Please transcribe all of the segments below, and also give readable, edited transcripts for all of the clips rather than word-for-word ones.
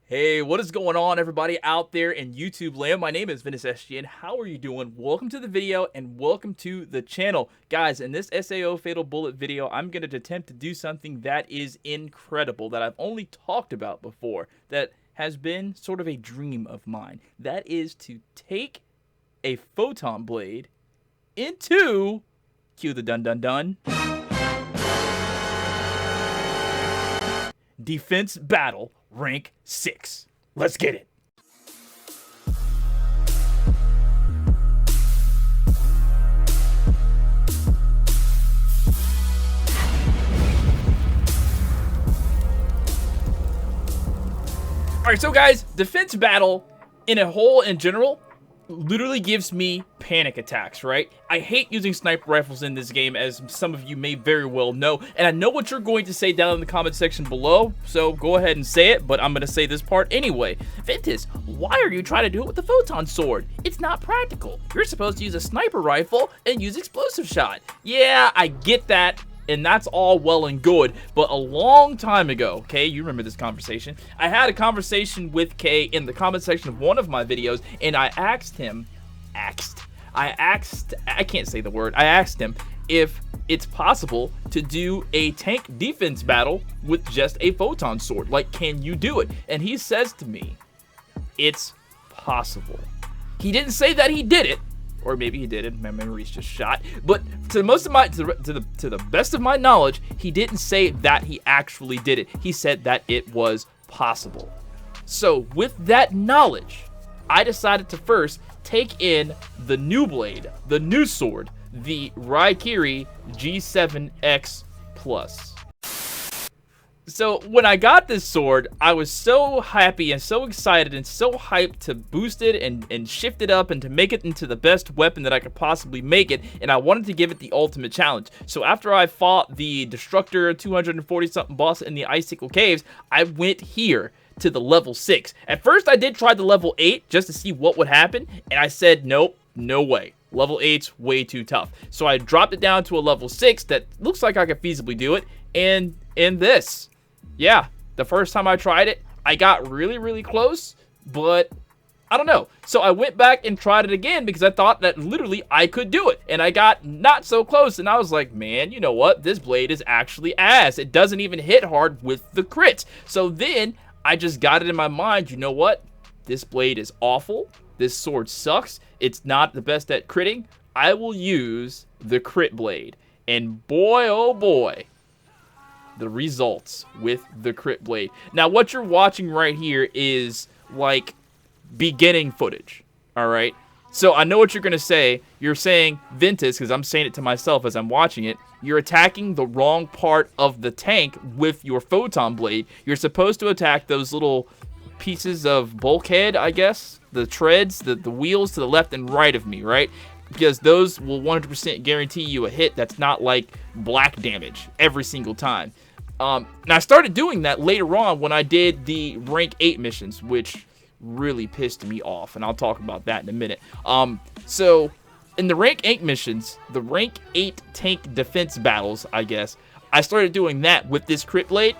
Hey, what is going on, everybody out there in YouTube land? My name is Ventus SG, and how are you doing? Welcome to the video and welcome to the channel. Guys, in this SAO Fatal Bullet video, I'm going to attempt to do something that is incredible, that I've only talked about before, that has been sort of a dream of mine. That is to take a photon blade into, cue the dun dun dun, defense battle rank 6. Let's get it. Alright, so guys, defense battle in a whole in general literally gives me panic attacks, right? I hate using sniper rifles in this game, as some of you may very well know, and I know what you're going to say down in the comment section below, so go ahead and say it, but I'm going to say this part anyway. Ventus, why are you trying to do it with the photon sword? It's not practical. You're supposed to use a sniper rifle and use explosive shot. Yeah, I get that. And that's all well and good, but a long time ago, okay, you remember this conversation, I had a conversation with Kay in the comment section of one of my videos, and I asked him if it's possible to do a tank defense battle with just a photon sword. Like, can you do it? And he says to me, it's possible. He didn't say that he did it, or maybe he did. My memory's just shot. But to the best of my knowledge, he didn't say that he actually did it. He said that it was possible. So with that knowledge, I decided to first take in the new blade, the new sword, the Raikiri G7X Plus. So when I got this sword, I was so happy and so excited and so hyped to boost it and shift it up and to make it into the best weapon that I could possibly make it, and I wanted to give it the ultimate challenge. So after I fought the Destructor 240-something boss in the Icicle Caves, I went here to the level 6. At first I did try the level 8 just to see what would happen, and I said nope, no way. Level 8's way too tough. So I dropped it down to a level 6 that looks like I could feasibly do it, and in this. Yeah, the first time I tried it, I got really close, but I don't know. So I went back and tried it again because I thought that literally I could do it, and I got not so close, and I was like, man, you know what? This blade is actually ass. It doesn't even hit hard with the crits. So then I just got it in my mind, you know what? This blade is awful. This sword sucks. It's not the best at critting. I will use the crit blade. And boy, oh boy, the results with the crit blade. Now, what you're watching right here is like beginning footage. All right. So I know what you're going to say. You're saying, Ventus, because I'm saying it to myself as I'm watching it, you're attacking the wrong part of the tank with your photon blade. You're supposed to attack those little pieces of bulkhead, I guess, the treads, the wheels to the left and right of me, right? Because those will 100% guarantee you a hit that's not like black damage every single time. Now I started doing that later on when I did the rank 8 missions, which really pissed me off, and I'll talk about that in a minute. So in the rank 8 missions, the rank 8 tank defense battles, I guess, I started doing that with this crit blade,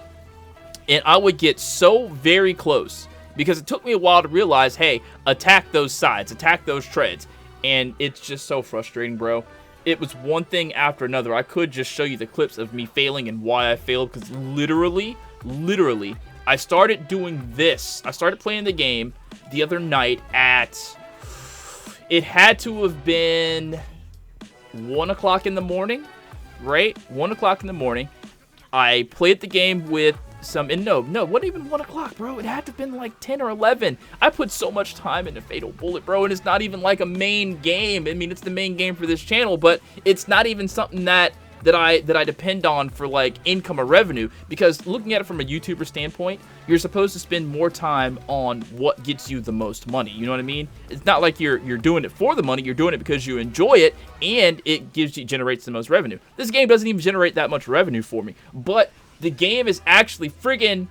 and I would get so very close because it took me a while to realize, hey, attack those sides, attack those treads, and it's just so frustrating, bro. It was one thing after another. I could just show you the clips of me failing and why I failed, because literally, I started doing this. I started playing the game the other night at, it had to have been 1 o'clock in the morning, right? 1 o'clock in the morning. I played the game with some, and no, it wasn't even 1 o'clock, bro. It had to have been like 10 or 11. I put so much time into Fatal Bullet, bro, and it's not even like a main game. I mean, it's the main game for this channel, but it's not even something that I depend on for like income or revenue, because looking at it from a YouTuber standpoint, you're supposed to spend more time on what gets you the most money. You know what I mean? It's not like you're doing it for the money. You're doing it because you enjoy it and it generates the most revenue. This game doesn't even generate that much revenue for me, but the game is actually friggin',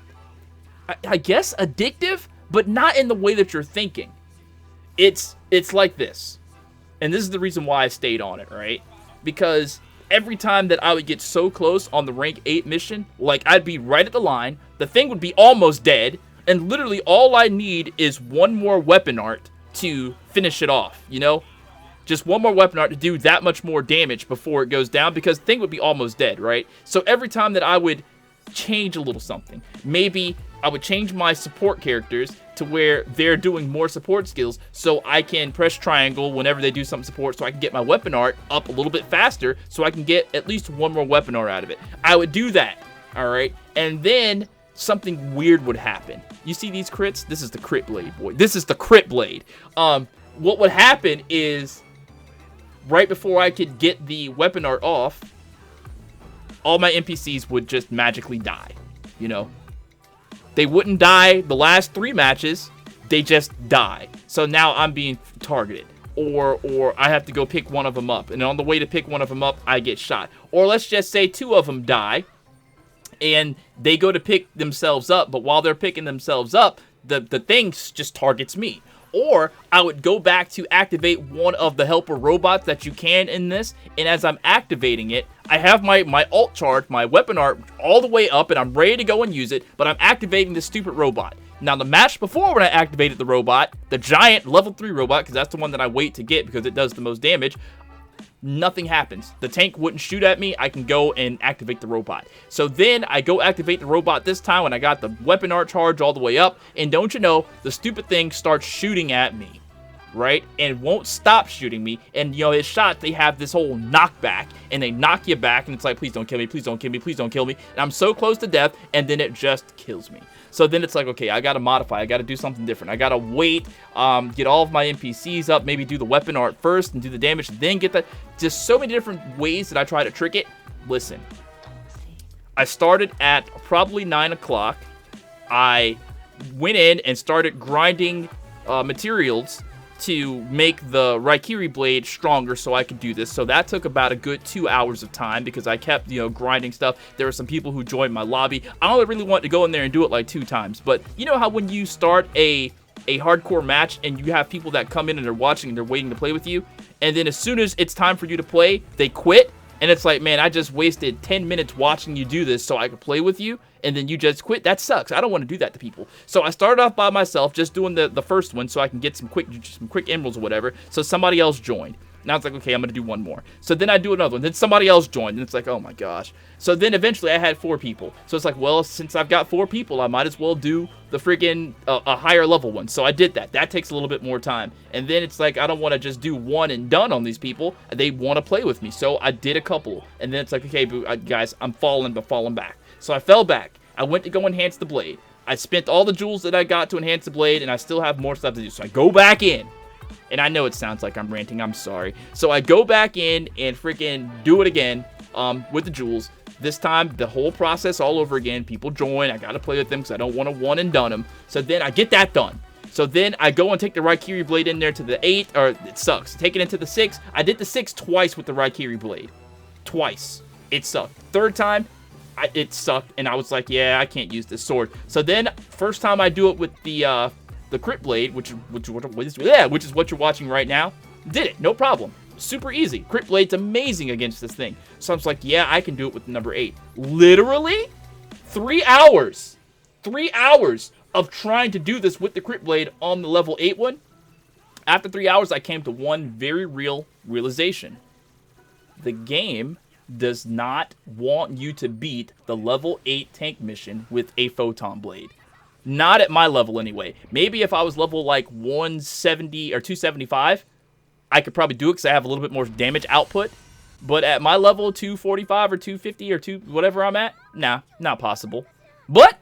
I guess, addictive, but not in the way that you're thinking. It's like this, and this is the reason why I stayed on it, right? Because every time that I would get so close on the rank 8 mission, like I'd be right at the line, the thing would be almost dead, And literally all I need is one more weapon art to finish it off, you know? Just one more weapon art to do that much more damage before it goes down, because the thing would be almost dead, right? So every time that I would change a little something, maybe I would change my support characters to where they're doing more support skills, so I can press triangle whenever they do some support, so I can get my weapon art up a little bit faster, so I can get at least one more weapon art out of it. I would do that, alright? And then something weird would happen. You see these crits? This is the crit blade, boy. This is the crit blade. What would happen is, right before I could get the weapon art off, all my NPCs would just magically die, you know? They wouldn't die the last 3 matches, they just die. So now I'm being targeted. Or I have to go pick one of them up, and on the way to pick one of them up, I get shot. Or let's just say 2 of them die, and they go to pick themselves up, but while they're picking themselves up, the thing just targets me. Or I would go back to activate one of the helper robots that you can in this, and as I'm activating it, I have my alt charge, my weapon art all the way up, and I'm ready to go and use it, but I'm activating this stupid robot. Now, the match before, when I activated the robot, the giant level 3 robot, because that's the one that I wait to get because it does the most damage, nothing happens. The tank wouldn't shoot at me. I can go and activate the robot. So then I go activate the robot this time when I got the weapon art charge all the way up. And don't you know, the stupid thing starts shooting at me, right? And won't stop shooting me. And, you know, his shots, they have this whole knockback. And they knock you back. And it's like, please don't kill me. Please don't kill me. Please don't kill me. And I'm so close to death. And then it just kills me. So then it's like, okay, I got to modify. I got to do something different. I got to wait, get all of my NPCs up, maybe do the weapon art first and do the damage, then get that. Just so many different ways that I try to trick it. Listen, I started at probably 9 o'clock. I went in and started grinding materials to make the Raikiri blade stronger so I could do this. So that took about a good 2 hours of time because I kept, you know, grinding stuff. There were some people who joined my lobby. I only really wanted to go in there and do it like 2 times. But you know how when you start a hardcore match and you have people that come in and they're watching and they're waiting to play with you, and then as soon as it's time for you to play, they quit? And it's like, man, I just wasted 10 minutes watching you do this so I could play with you, and then you just quit? That sucks. I don't want to do that to people. So I started off by myself, just doing the first one so I can get some quick emeralds or whatever. So somebody else joined. Now it's like, okay, I'm going to do one more. So then I do another one. Then somebody else joined, and it's like, oh my gosh. So then eventually I had 4 people. So it's like, well, since I've got 4 people, I might as well do the freaking a higher level one. So I did that. That takes a little bit more time. And then it's like, I don't want to just do one and done on these people. They want to play with me. So I did a couple. And then it's like, okay, guys, I'm falling back. So I fell back. I went to go enhance the blade. I spent all the jewels that I got to enhance the blade, and I still have more stuff to do. So I go back in. And I know it sounds like I'm ranting. I'm sorry. So I go back in and freaking do it again with the jewels. This time, the whole process all over again. People join. I got to play with them because I don't want to one and done them. So then I get that done. So then I go and take the Raikiri blade in there to the 8. Or it sucks. Take it into the 6. I did the 6 twice with the Raikiri blade. Twice. It sucked. Third time, it sucked. And I was like, yeah, I can't use this sword. So then, first time I do it with the crit blade, which is what you're watching right now, did it, no problem. Super easy. Crit blade's amazing against this thing. So I was like, yeah, I can do it with number 8. Literally 3 hours. 3 hours of trying to do this with the crit blade on the level 8 one. After 3 hours, I came to one very real realization. The game does not want you to beat the level 8 tank mission with a Photon blade. Not at my level anyway. Maybe if I was level like 170 or 275, I could probably do it because I have a little bit more damage output. But at my level 245 or 250 or whatever I'm at, nah, not possible. But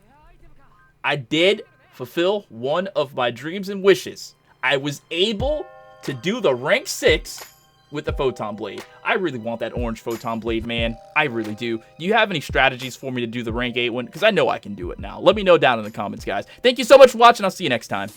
I did fulfill one of my dreams and wishes. I was able to do the rank 6 with the Photon blade. I really want that orange Photon blade, man. I really do. Do you have any strategies for me to do the rank 8 one? Because I know I can do it now. Let me know down in the comments, guys. Thank you so much for watching. I'll see you next time.